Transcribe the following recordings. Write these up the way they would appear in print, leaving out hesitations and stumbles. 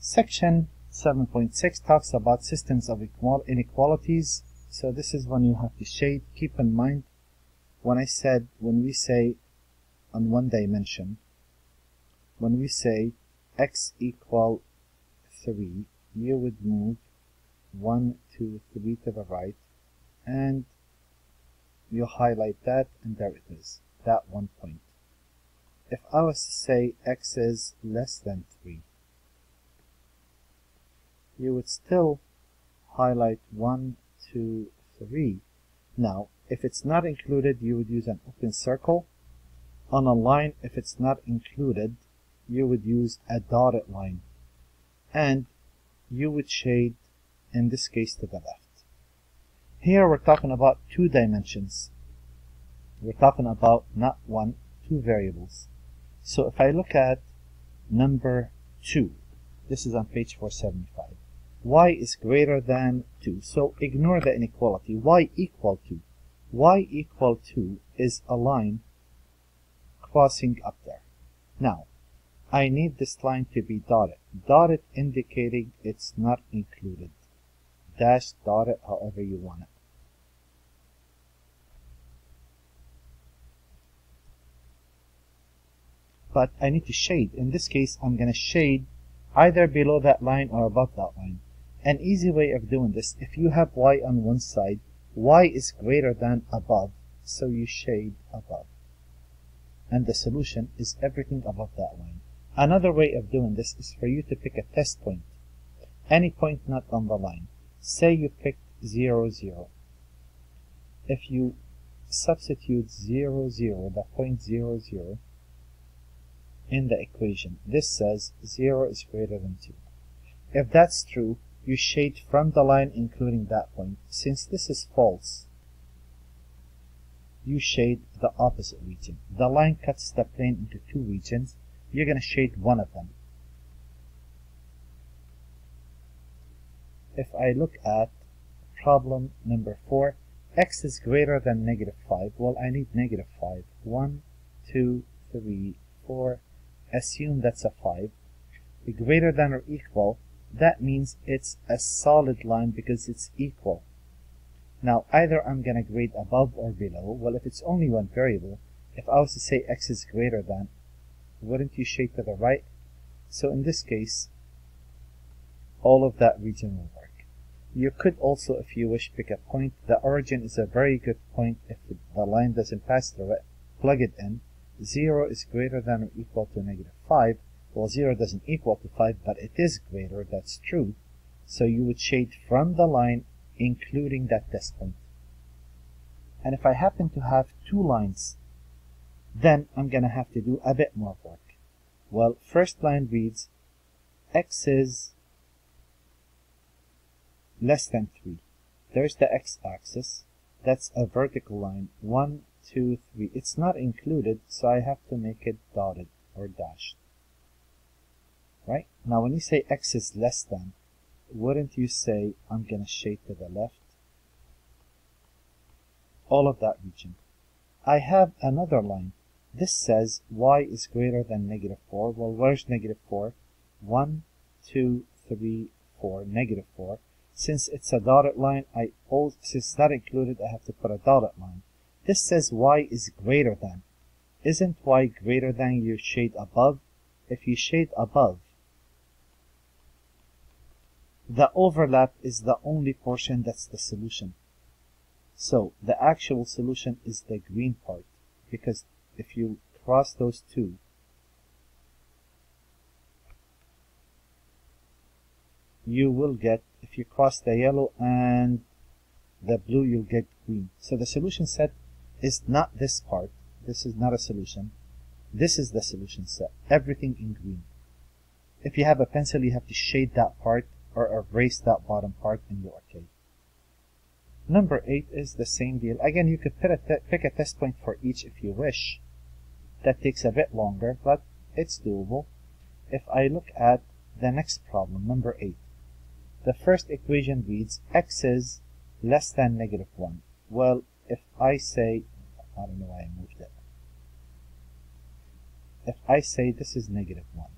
Section 7.6 talks about systems of inequalities. So this is when you have to shade. Keep in mind, when we say on one dimension, when we say x equal 3, you would move 1, 2, 3 to the right, and you highlight that, and there it is, that one point. If I was to say x is less than 3, you would still highlight 1, 2, 3. Now, if it's not included, you would use an open circle. On a line, if it's not included, you would use a dotted line. And you would shade, in this case, to the left. Here we're talking about 2 dimensions. We're talking about not 1, 2 variables. So if I look at number 2, this is on page 475. Y is greater than 2. So ignore the inequality. Y equal to. Y equal to is a line crossing up there. Now, I need this line to be dotted. Dotted indicating it's not included. Dash, dotted, however you want it. But I need to shade. In this case, I'm going to shade either below that line or above that line. An easy way of doing this, if you have y on one side, y is greater than above, so you shade above. And the solution is everything above that line. Another way of doing this is for you to pick a test point. Any point not on the line. Say you picked 0, 0. If you substitute 0, 0, the point 0, 0, in the equation, this says 0 is greater than 2. If that's true, you shade from the line including that point. Since this is false, you shade the opposite region. The line cuts the plane into 2 regions. You're going to shade one of them. If I look at problem number 4, x is greater than negative 5. Well, I need negative 5. 1, 2, 3, 4. Assume that's a 5. Be greater than or equal. That means it's a solid line because it's equal. Now, either I'm going to grade above or below. Well, if it's only one variable, if I was to say x is greater than, wouldn't you shade to the right? So in this case, all of that region will work. You could also, if you wish, pick a point. The origin is a very good point. If the line doesn't pass through it, plug it in. 0 is greater than or equal to negative 5. Well, 0 doesn't equal to 5, but it is greater. That's true. So you would shade from the line, including that test point. And if I happen to have 2 lines, then I'm going to have to do a bit more work. Well, first line reads, x is less than 3. There's the x-axis. That's a vertical line. 1, 2, 3. It's not included, so I have to make it dotted or dashed. Right? Now, when you say x is less than, wouldn't you say, I'm going to shade to the left? All of that region. I have another line. This says y is greater than negative 4. Well, where's negative 4? 1, 2, 3, 4, negative 4. Since it's a dotted line, since it's not included, I have to put a dotted line. This says y is greater than. Isn't y greater than you shade above? If you shade above, the overlap is the only portion that's the solution. So the actual solution is the green part, because if you cross those 2, you will get, if you cross the yellow and the blue, you'll get green. So the solution set is not this part. This is not a solution. This is the solution set. Everything in green. If you have a pencil, you have to shade that part or erase that bottom part, and you're okay. Number 8 is the same deal. Again, you could pick a test point for each if you wish. That takes a bit longer, but it's doable. If I look at the next problem, number 8, the first equation reads x is less than negative 1. Well, if I say, I don't know why I moved it. If I say this is negative 1,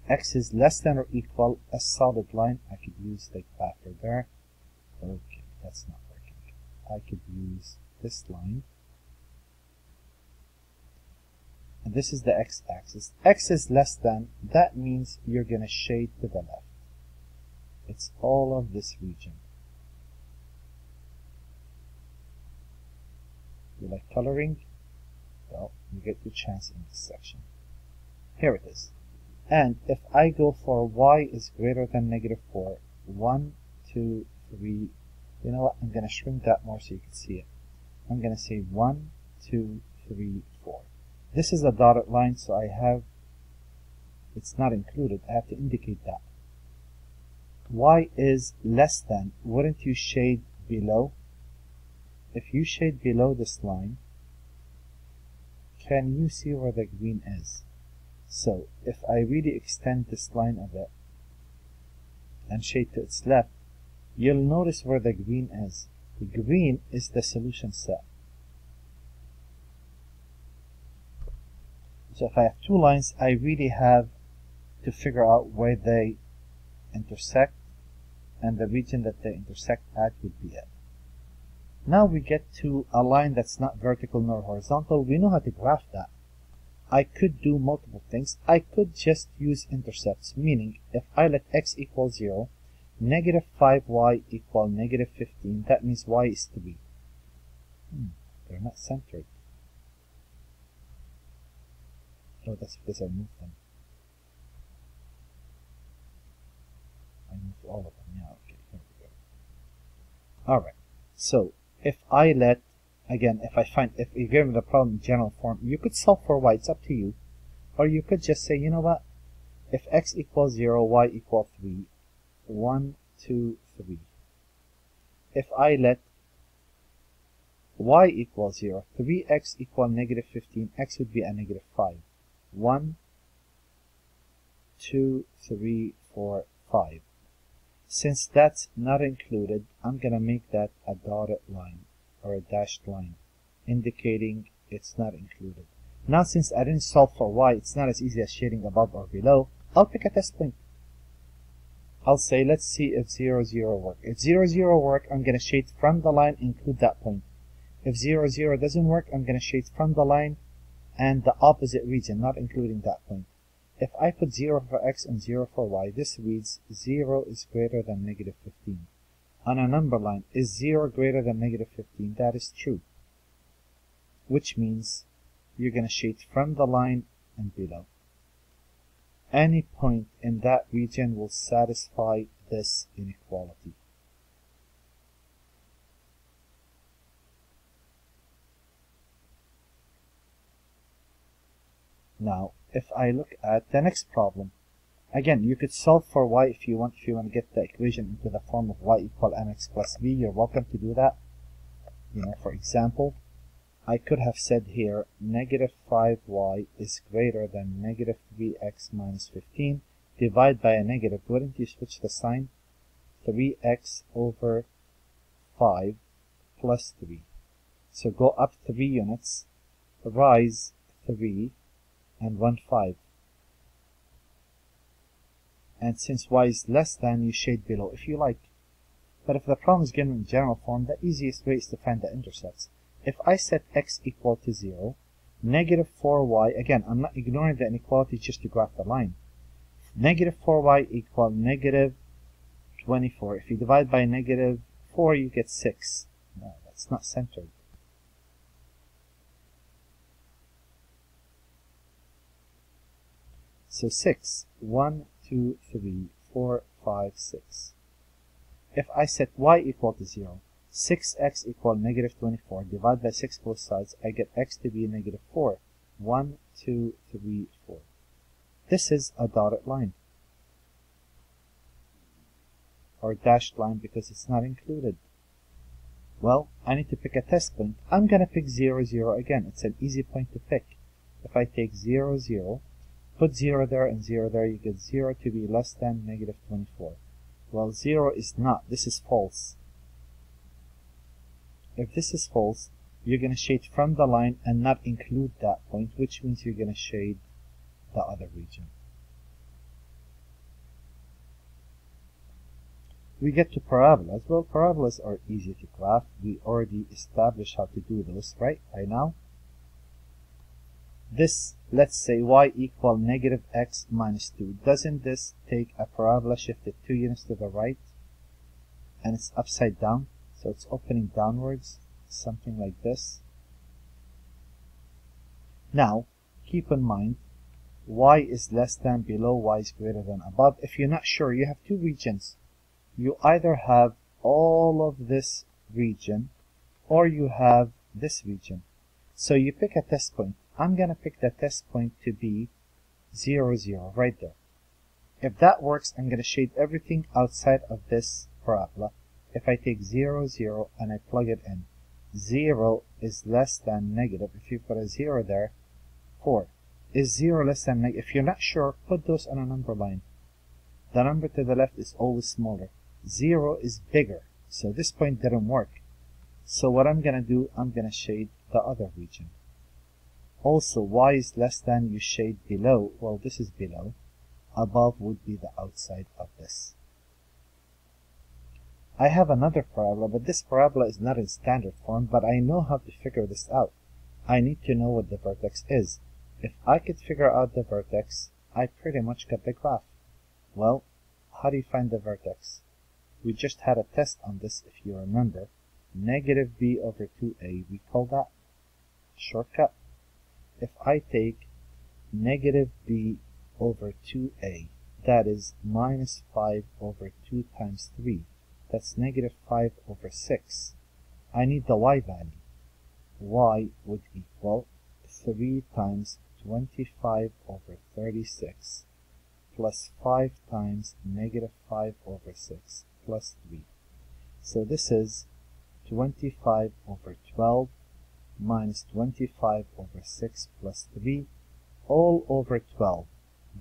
x is less than or equal a solid line. I could use the pattern there. Okay, that's not working. I could use this line. And this is the x-axis. X is less than, that means you're going to shade to the left. It's all of this region. You like coloring? Well, you get your chance in this section. Here it is. And if I go for y is greater than -4, 1, 2, 3, you know what? I'm going to shrink that more so you can see it. I'm going to say 1, 2, 3, 4. This is a dotted line, so I have, it's not included. I have to indicate that. Y is less than, wouldn't you shade below? If you shade below this line, can you see where the green is? So if I really extend this line a bit and shade to its left, you'll notice where the green is. The green is the solution set. So if I have two lines, I really have to figure out where they intersect, and the region that they intersect at would be it. Now we get to a line that's not vertical nor horizontal. We know how to graph that. I could do multiple things. I could just use intercepts, meaning if I let x equal 0, -5y equal -15, that means y is 3. They're not centered. Oh, that's because I moved them. I moved all of them. Yeah, okay, here we go. Alright, so if I let, again, if you're given the problem in general form, you could solve for y, it's up to you. Or you could just say, you know what, if x equals 0, y equals 3, 1, 2, 3. If I let y equals 0, 3x equal -15, x would be a -5. 1, 2, 3, 4, 5. Since that's not included, I'm going to make that a dotted line or a dashed line, indicating it's not included. Now since I didn't solve for y, it's not as easy as shading above or below, I'll pick a test point. I'll say, let's see if 0, 0 work. If 0, 0 work, I'm going to shade from the line, include that point. If 0, 0 doesn't work, I'm going to shade from the line and the opposite region, not including that point. If I put 0 for x and 0 for y, this reads 0 is greater than -15. On a number line, is 0 greater than -15? That is true. Which means you're going to shade from the line and below. Any point in that region will satisfy this inequality. Now, if I look at the next problem, again, you could solve for y if you want to get the equation into the form of y equal mx plus b. You're welcome to do that. You know, for example, I could have said here -5y is greater than -3x minus 15. Divide by a negative. Wouldn't you switch the sign? 3x over 5 plus 3. So go up 3 units, rise 3, and 1, 5. And since y is less than, you shade below if you like. But if the problem is given in general form, the easiest way is to find the intercepts. If I set x equal to 0, -4y, again, I'm not ignoring the inequality just to graph the line. -4y equal -24. If you divide by -4, you get 6. No, that's not centered. So 6, 1, 2, 3, 4, 5, 6. If I set y equal to 0, 6x equal -24, divide by 6 both sides, I get x to be -4. 1, 2, 3, 4. This is a dotted line. Or dashed line because it's not included. Well, I need to pick a test point. I'm going to pick 0, 0 again. It's an easy point to pick. If I take 0, 0, put 0 there and 0 there, you get 0 to be less than -24. Well, 0 is not. This is false. If this is false, you're going to shade from the line and not include that point, which means you're going to shade the other region. we get to parabolas. Well, parabolas are easy to graph. We already established how to do those, right? By now. This, let's say y equal negative x minus 2. Doesn't this take a parabola shifted 2 units to the right? And it's upside down, so it's opening downwards, something like this. Now, keep in mind, y is less than below, y is greater than above. If you're not sure, you have two regions. You either have all of this region, or you have this region. So you pick a test point. I'm going to pick the test point to be 0, 0, right there. If that works, I'm going to shade everything outside of this parabola. If I take 0, 0, and I plug it in, 0 is less than negative. If you put a 0 there, 4. Is 0 less than negative? If you're not sure, put those on a number line. The number to the left is always smaller. 0 is bigger, so this point didn't work. So what I'm going to do, I'm going to shade the other region. Also, y is less than, you shade below. Well, this is below. Above would be the outside of this. I have another parabola, but this parabola is not in standard form, but I know how to figure this out. I need to know what the vertex is. If I could figure out the vertex, I pretty much got the graph. Well, how do you find the vertex? We just had a test on this, if you remember. Negative b over 2a, we call that shortcut. If I take negative b over 2a, that is minus 5 over 2 times 3. That's negative 5 over 6. I need the y value. Y would equal 3 times 25 over 36 plus 5 times negative 5 over 6 plus 3. So this is 25 over 12 minus 25 over 6 plus 3 all over 12.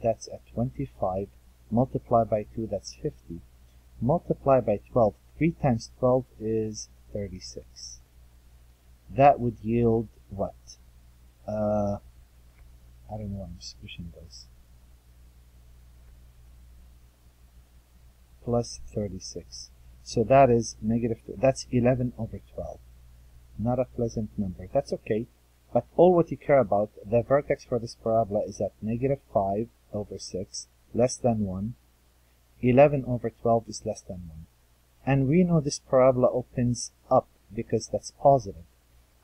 That's a 25. Multiply by 2, that's 50. Multiply by 12. 3 times 12 is 36. That would yield what? I don't know, I'm just pushing those. Plus 36. So that is negative 2. That's 11 over 12. Not a pleasant number. That's okay. But all what you care about, the vertex for this parabola is at negative 5 over 6, less than 1. 11 over 12 is less than 1. And we know this parabola opens up because that's positive.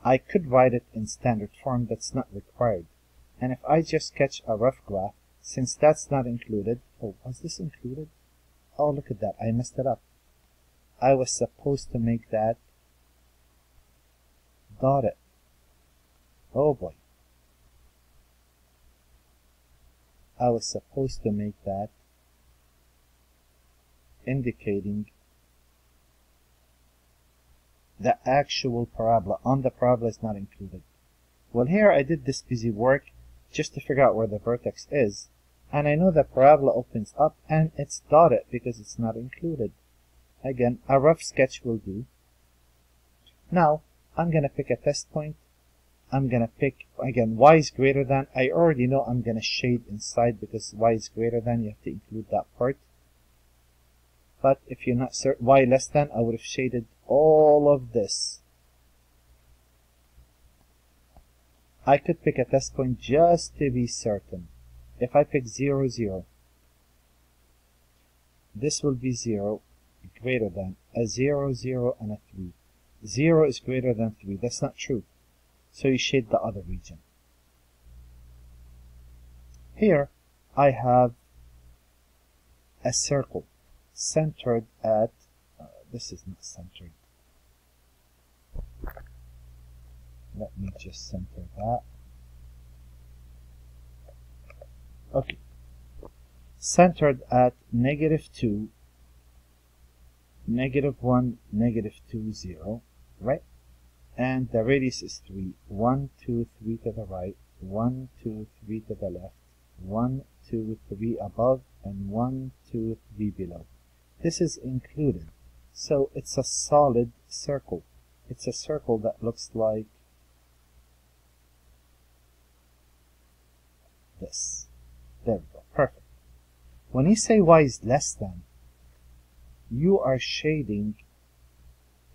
I could write it in standard form, that's not required. And if I just sketch a rough graph, since that's not included, oh, was this included? Oh, look at that, I messed it up. I was supposed to make that dotted. Oh boy. I was supposed to make that indicating the actual parabola. On the parabola is not included. Well, here I did this busy work just to figure out where the vertex is, and I know the parabola opens up and it's dotted because it's not included. Again, a rough sketch will do. Now, I'm going to pick a test point. I'm going to pick, again, y is greater than. I already know I'm going to shade inside because y is greater than. You have to include that part. But if you're not certain, y less than, I would have shaded all of this. I could pick a test point just to be certain. If I pick 0, 0, this will be 0 greater than a 0, 0, and a 3. 0 is greater than 3. That's not true. So you shade the other region. Here I have a circle centered at, this is not centered. Let me just center that. Okay. Centered at negative 2, negative 1, negative 2, 0, right? And the radius is 3. 1, 2, 3 to the right, 1, 2, 3 to the left, 1, 2, 3 above, and 1, 2, 3 below. This is included. So it's a solid circle. It's a circle that looks like this. There we go. Perfect. When you say y is less than, you are shading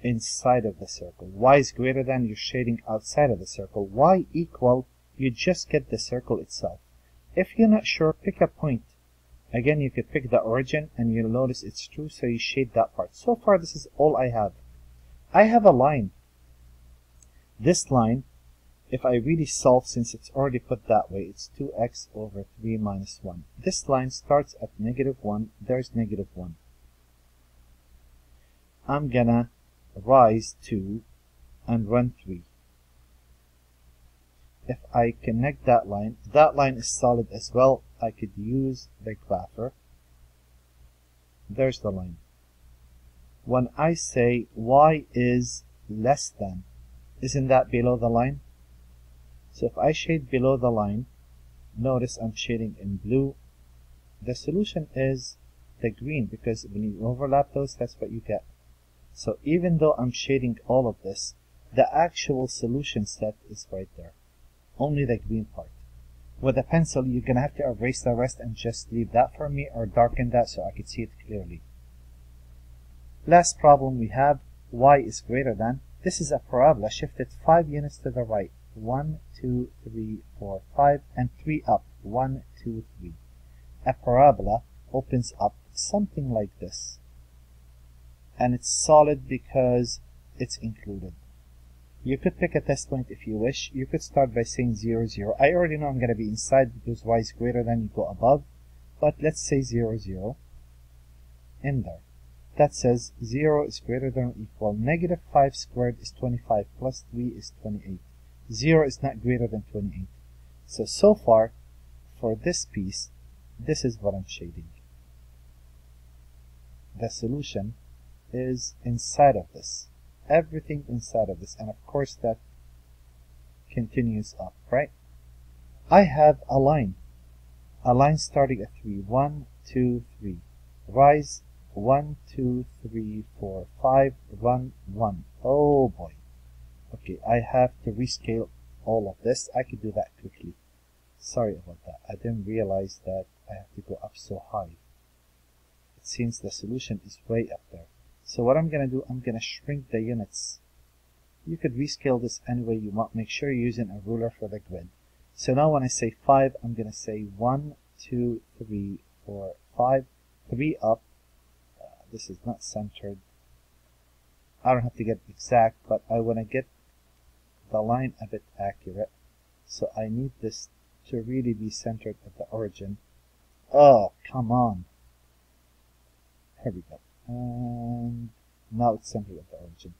inside of the circle. Y is greater than, you're shading outside of the circle. Y equal, you just get the circle itself. If you're not sure, pick a point. Again, you could pick the origin and you'll notice it's true, so you shade that part. So far, this is all I have. I have a line. This line, if I really solve, since it's already put that way, it's 2x over 3 minus 1. This line starts at -1. There's -1. I'm gonna rise 2 and run 3. If I connect that line is solid as well. I could use the grapher. There's the line. When I say y is less than, isn't that below the line? So if I shade below the line, notice I'm shading in blue. The solution is the green, because when you overlap those, that's what you get. So even though I'm shading all of this, the actual solution set is right there. Only the green part. With a pencil, you're going to have to erase the rest and just leave that for me, or darken that so I could see it clearly. Last problem we have, y is greater than. This is a parabola shifted 5 units to the right. 1, 2, 3, 4, 5, and 3 up. 1, 2, 3. A parabola opens up something like this. And it's solid because it's included. You could pick a test point if you wish. You could start by saying 0, 0. I already know I'm going to be inside because y is greater than, you go above. But let's say 0, 0 in there. That says 0 is greater than or equal. -5 squared is 25 plus 3 is 28. 0 is not greater than 28. So far, for this piece, this is what I'm shading. The solution is inside of this. Everything inside of this, and of course that continues up, right? I have a line starting at 3. 1, 2, 3. Rise 1, 2, 3, 4, 5. Run 1. Oh boy. Okay, I have to rescale all of this. I could do that quickly. Sorry about that. I didn't realize that I have to go up so high. It seems the solution is way up there. So what I'm going to do, I'm going to shrink the units. You could rescale this any way you want. Make sure you're using a ruler for the grid. So now when I say 5, I'm going to say 1, 2, 3, 4, 5. 3 up. This is not centered. I don't have to get exact, but I want to get the line a bit accurate. So I need this to really be centered at the origin. Oh, come on. Here we go. And now it's centered at the origin.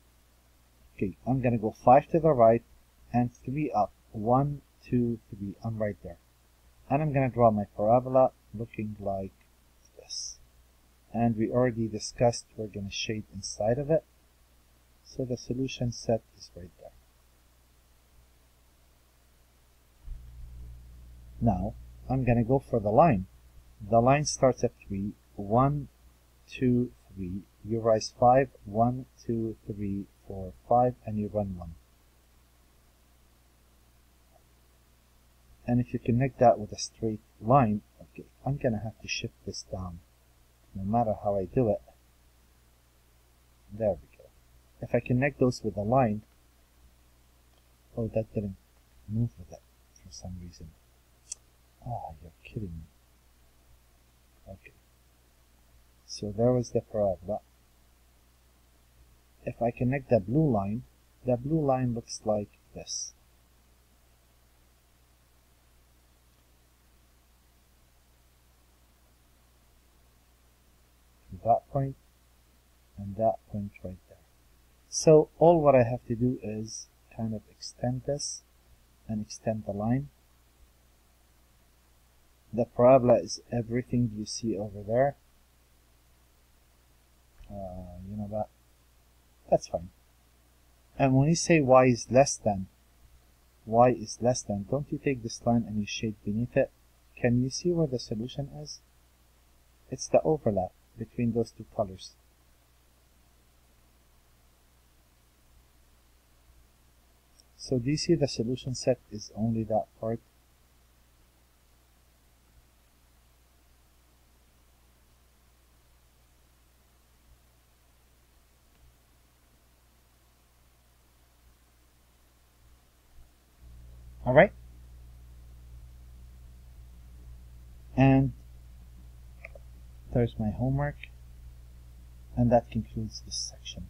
Okay, I'm going to go 5 to the right and 3 up. 1, 2, 3. I'm right there. And I'm going to draw my parabola looking like this. And we already discussed we're going to shade inside of it. So the solution set is right there. Now, I'm going to go for the line. The line starts at 3. 1, 2, 3. You rise 5. 1, 2, 3, 4, 5. And you run 1. And if you connect that with a straight line, okay, I'm going to have to shift this down. No matter how I do it. There we go. If I connect those with a line, oh, that didn't move with it for some reason. Ah, you're kidding me. Okay. So there was the parabola. If I connect the blue line looks like this. That point and that point right there. So all what I have to do is kind of extend this and extend the line. The parabola is everything you see over there. You know that. That's fine. And when you say y is less than, don't you take this line and you shade beneath it? Can you see where the solution is? It's the overlap between those two colors. So do you see the solution set is only that part? Alright? And there's my homework. And that concludes this section.